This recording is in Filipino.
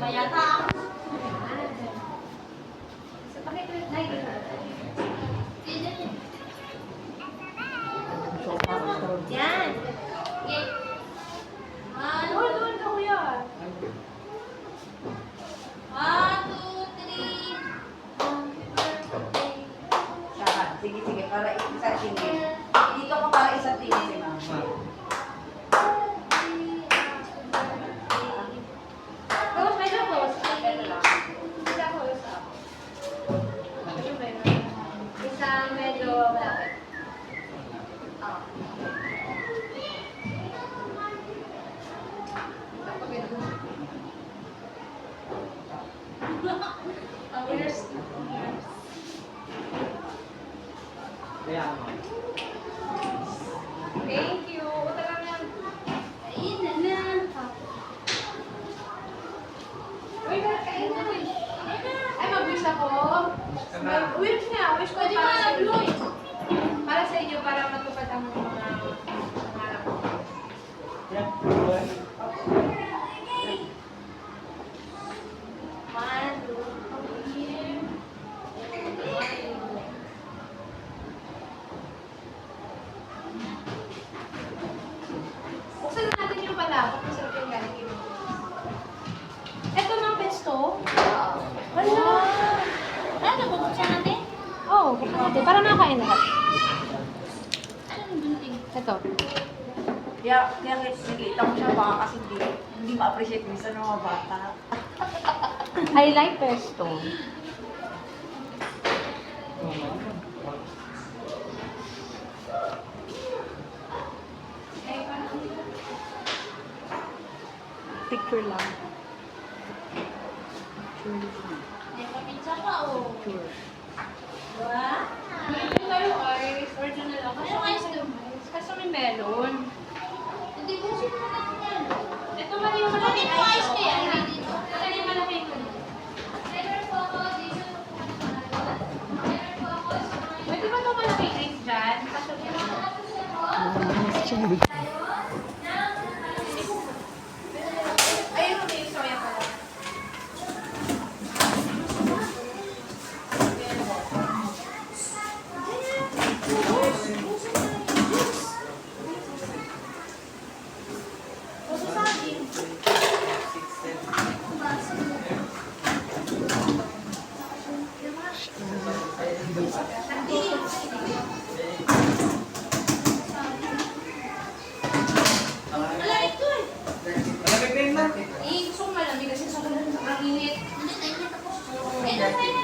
yata. So, bakit ulit na ito? Yan. Doon ka, kuya. 1, 2, 3. Sige, sige. Para isa tingin. Dito ko para isa tingin si mama. Close, medyo close. Isa close up. Isa medyo malapit. Winners. Thank you. Talagang yan. Ayun na na. Uy, kain na rin. Ay, mag-wish ako. Wish niya. Wish ko Pwede para ka sa inyo. nag-blow. Para sa inyo, para matupad ang mga pangarap ko. Buksan na natin yung palabok. Masarap yung galing. Ito mga pesto. Wala. Ano, bubuksan natin? Oo, oh, buksan natin. Para makakain lahat. Anong bunting? Ito. Kaya nakikita ko siya baka kasi hindi ma-appreciate minsan ng mga bata. I like pesto. Picture lang. May pamilya pa, oh. Picture. Diba? Ito tayo ice. Original lang. Ano ice to? Kaso may melon. Hindi ko sino na natin yan. Ito mali yung Ano malaki. yung ice to yan? Dito. Ito yung malaki ko. Pwede ba ito malaki ice dyan? Kaso ayun mo yung soya pala. Malamig to eh. Eh, gusto ko malamig kasi sobrang init. Hindi, tayo tapos. Eh, nasa